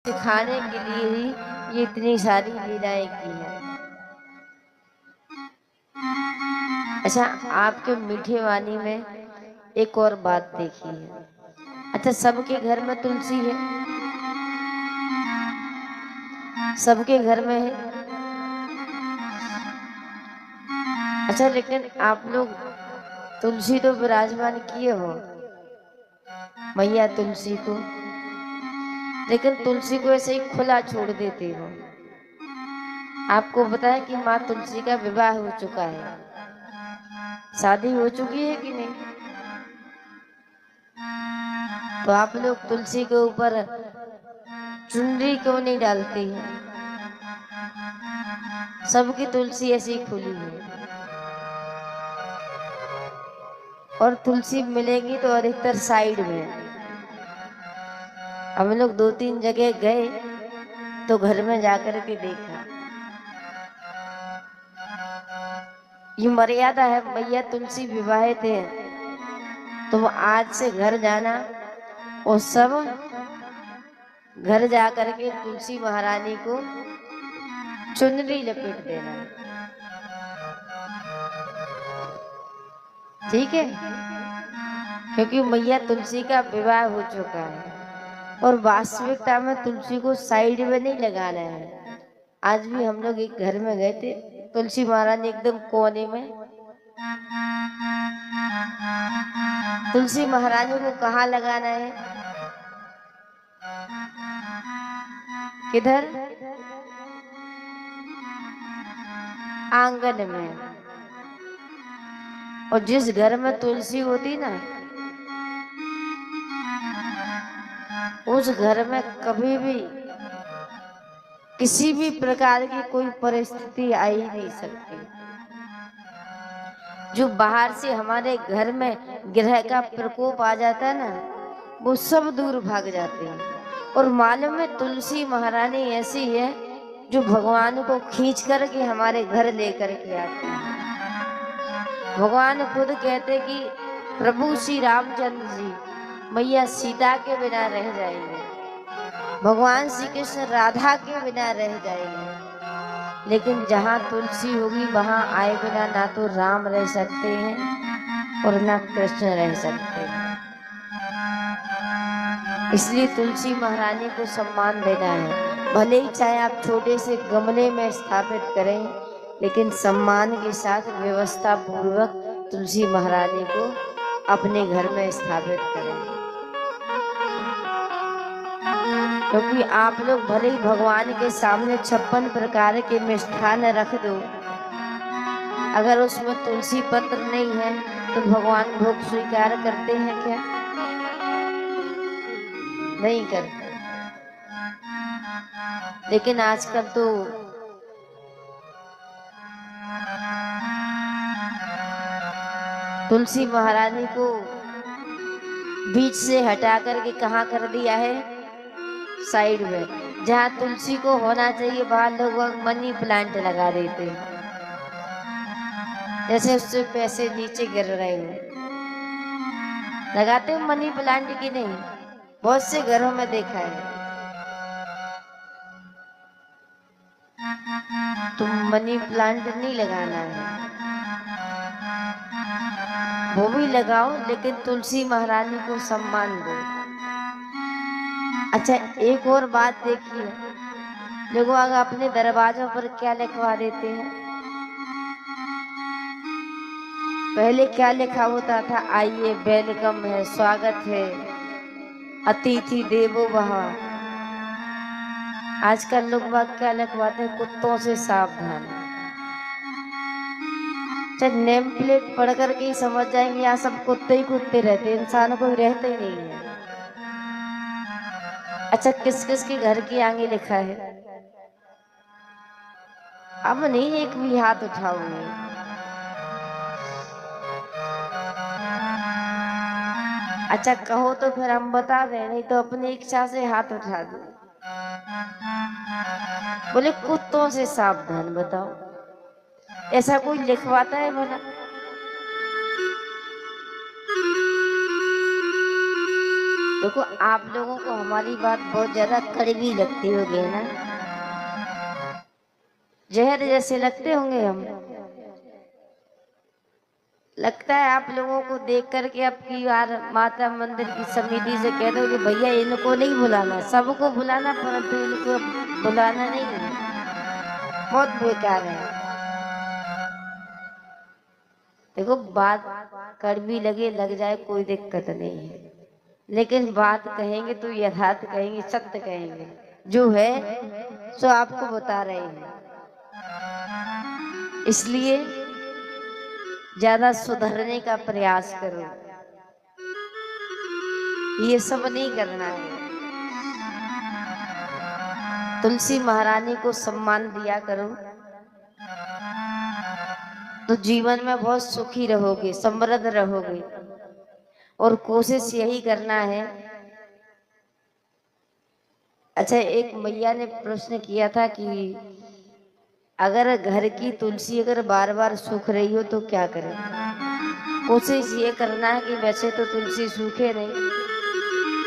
सिखाने के लिए ही ये इतनी सारी लीलाएं की हैं। अच्छा, आपके मीठे वाणी में एक और बात देखी है। अच्छा, सबके घर में तुलसी है, सबके घर में है। अच्छा, लेकिन आप लोग तुलसी तो विराजमान किए हो मैया तुलसी को, लेकिन तुलसी को ऐसे ही खुला छोड़ देते हो। आपको पता है कि माँ तुलसी का विवाह हो चुका है, शादी हो चुकी है कि नहीं? तो आप लोग तुलसी के ऊपर चुनरी क्यों नहीं डालती हैं? सबकी तुलसी ऐसी खुली है, और तुलसी मिलेगी तो अधिकतर साइड में। हम लोग 2-3 जगह गए तो घर में जाकर के देखा, ये मर्यादा है। मैया तुलसी विवाहित है तो वो आज से घर जाना और सब घर जाकर के तुलसी महारानी को चुनरी लपेट देना, ठीक है? क्योंकि मैया तुलसी का विवाह हो चुका है, और वास्तविकता में तुलसी को साइड में नहीं लगाना है। आज भी हम लोग एक घर में गए थे, तुलसी महारानी एकदम कोने में। तुलसी महारानी को कहाँ लगाना है? किधर? आंगन में। और जिस घर में तुलसी होती ना, उस घर में कभी भी किसी भी प्रकार की कोई परिस्थिति आ ही नहीं सकती। जो बाहर से हमारे घर में ग्रह का प्रकोप आ जाता है ना, वो सब दूर भाग जाते हैं। और मालूम है, तुलसी महारानी ऐसी है जो भगवान को खींच करके हमारे घर लेकर के आती है। भगवान खुद कहते कि प्रभु श्री रामचंद्र जी मैया सीता के बिना रह जाएंगे, भगवान श्री कृष्ण राधा के बिना रह जाएंगे, लेकिन जहाँ तुलसी होगी वहाँ आए बिना ना तो राम रह सकते हैं और ना कृष्ण रह सकते हैं। इसलिए तुलसी महारानी को सम्मान देना है। भले ही चाहे आप छोटे से गमले में स्थापित करें, लेकिन सम्मान के साथ व्यवस्था पूर्वक तुलसी महारानी को अपने घर में स्थापित करें। क्योंकि आप लोग भले ही भगवान के सामने 56 प्रकार के मिष्ठान रख दो, अगर उसमें तुलसी पत्र नहीं है तो भगवान भोग स्वीकार करते हैं क्या? नहीं करते। लेकिन आजकल तो तुलसी महारानी को बीच से हटा करके कहाँ कर दिया है? साइड में। जहाँ तुलसी को होना चाहिए वहां लोग मनी प्लांट लगा देते हैं, जैसे उससे पैसे नीचे गिर रहे हो। लगाते हो मनी प्लांट की नहीं? बहुत से घरों में देखा है। तुम मनी प्लांट नहीं लगाना है, वो भी लगाओ, लेकिन तुलसी महारानी को सम्मान दो। अच्छा, एक और बात देखिए, लोग अपने दरवाजों पर क्या लिखवा देते हैं? पहले क्या लिखा होता था? आइए, वेलकम है, स्वागत है, अतिथि देवो भव। आजकल लोग क्या लिखवाते हैं? कुत्तों से सावधान। चाहे नेम प्लेट पढ़ करके ही समझ जाएंगे यहाँ सब कुत्ते ही कुत्ते रहते, इंसान कोई रहते ही नहीं है। अच्छा, किस किस के घर के आगे लिखा है? अब नहीं एक भी हाथ उठाओगे। अच्छा, कहो तो फिर हम बता दें, नहीं तो अपनी इच्छा से हाथ उठा दो। बोले कुत्तों से सावधान। बताओ, ऐसा कोई लिखवाता है भला? देखो आप लोगों को हमारी बात बहुत ज्यादा कड़वी लगती होगी ना, जहर जैसे लगते होंगे हम। लगता है आप लोगों को देख करके अब की बार माता मंदिर की समिति से कह दो कि भैया इनको नहीं बुलाना, सबको बुलाना परंतु इनको बुलाना नहीं है, बहुत बेकार है। देखो बात कड़वी लगे लग जाए कोई दिक्कत नहीं है, लेकिन बात कहेंगे तो यथार्थ कहेंगे, सत्य कहेंगे, जो है सो आपको बता रहे हैं। इसलिए ज्यादा सुधरने का प्रयास करो, ये सब नहीं करना है। तुलसी महारानी को सम्मान दिया करो तो जीवन में बहुत सुखी रहोगे, समृद्ध रहोगे। और कोशिश यही करना है। अच्छा, एक मैया ने प्रश्न किया था कि अगर घर की तुलसी अगर बार बार सूख रही हो तो क्या करें। कोशिश ये करना है कि वैसे तो तुलसी सूखे नहीं,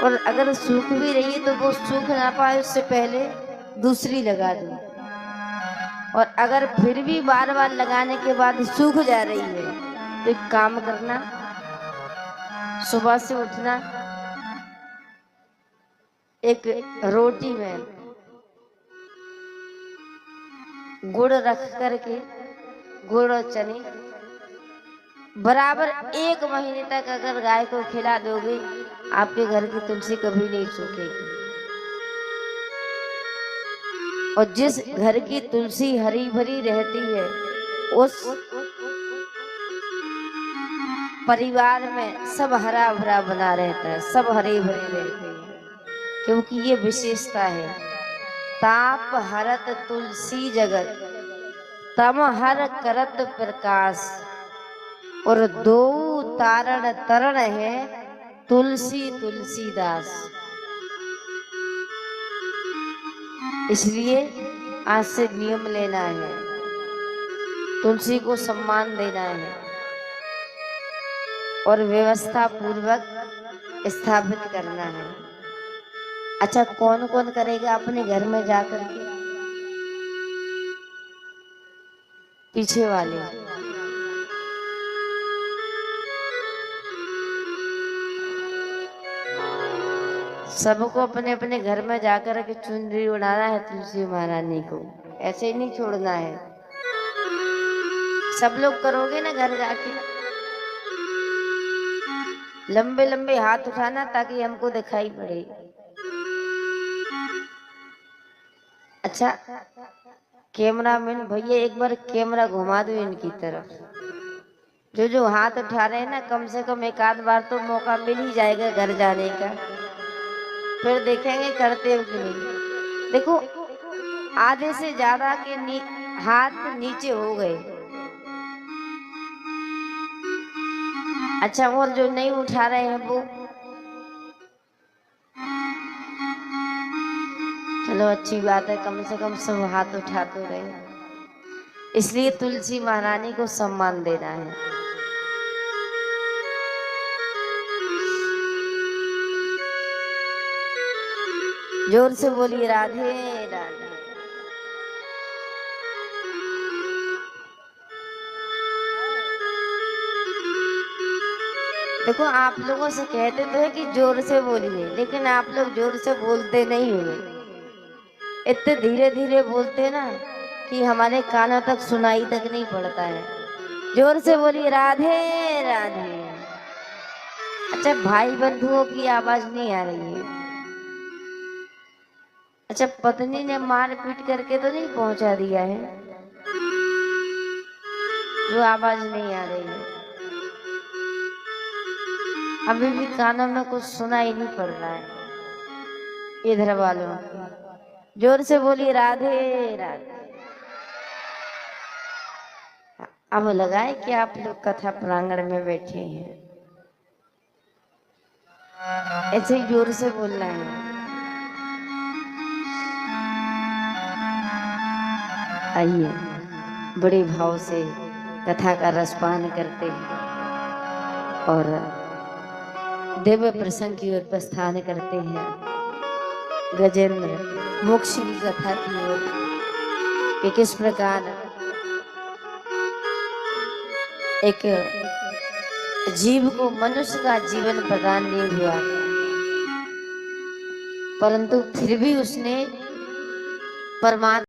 और अगर सूख भी रही है तो वो सूख ना पाए उससे पहले दूसरी लगा दो। और अगर फिर भी बार बार लगाने के बाद सूख जा रही है तो एक काम करना, सुबह से उठना, एक रोटी में गुड़ रख करके, गुड़ और चने बराबर 1 महीने तक अगर गाय को खिला दोगे, आपके घर की तुलसी कभी नहीं सूखेगी। और जिस घर की तुलसी हरी भरी रहती है उस परिवार में सब हरा भरा बना रहता है, सब हरे भरे रहते हैं, क्योंकि ये विशेषता है। ताप हरत तुलसी जगत, तम हर करत प्रकाश, और दो तारण तरण है तुलसी तुलसीदास। इसलिए आज से नियम लेना है, तुलसी को सम्मान देना है और व्यवस्था पूर्वक स्थापित करना है। अच्छा, कौन कौन करेगा अपने घर में जाकर के? पीछे वाले सबको अपने अपने घर में जाकर के चुनरी उड़ाना है तुलसी महारानी को, ऐसे ही नहीं छोड़ना है। सब लोग करोगे ना घर जाके, लंबे लंबे हाथ उठाना ताकि हमको दिखाई पड़े। अच्छा, कैमरामैन भैया एक बार कैमरा घुमा दो इनकी तरफ। जो जो हाथ उठा रहे हैं ना, कम से कम एक आध बार तो मौका मिल ही जाएगा घर जाने का, फिर देखेंगे करते हो कि नहीं। देखो आधे से ज्यादा के हाथ नीचे हो गए। अच्छा, और जो नहीं उठा रहे हैं वो, चलो अच्छी बात है, कम से कम सब हाथ उठा तो रहे। इसलिए तुलसी महारानी को सम्मान देना है। जोर से बोलिए राधे राधे। देखो आप लोगों से कहते तो है कि जोर से बोलिए, लेकिन आप लोग जोर से बोलते नहीं हो, इतने धीरे धीरे बोलते ना कि हमारे कानों तक सुनाई तक नहीं पड़ता है। जोर से बोलिए राधे राधे। अच्छा, भाई बंधुओं की आवाज नहीं आ रही है? अच्छा, पत्नी ने मार पीट करके तो नहीं पहुंचा दिया है जो आवाज नहीं आ रही है? अभी भी कानों में कुछ सुनाई नहीं पड़ रहा है इधर वालों। जोर से बोलिए राधे राधे। अब लगा है कि आप लोग कथा प्रांगण में बैठे हैं, ऐसे ही जोर से बोलना है। आइए बड़े भाव से कथा का रसपान करते हैं और दिव्य प्रसंग की ओर प्रस्थान करते हैं। गजेंद्र मोक्ष की कथा की ओर कि किस प्रकार एक जीव को मनुष्य का जीवन प्रदान नहीं हुआ, परंतु फिर भी उसने परमात्मा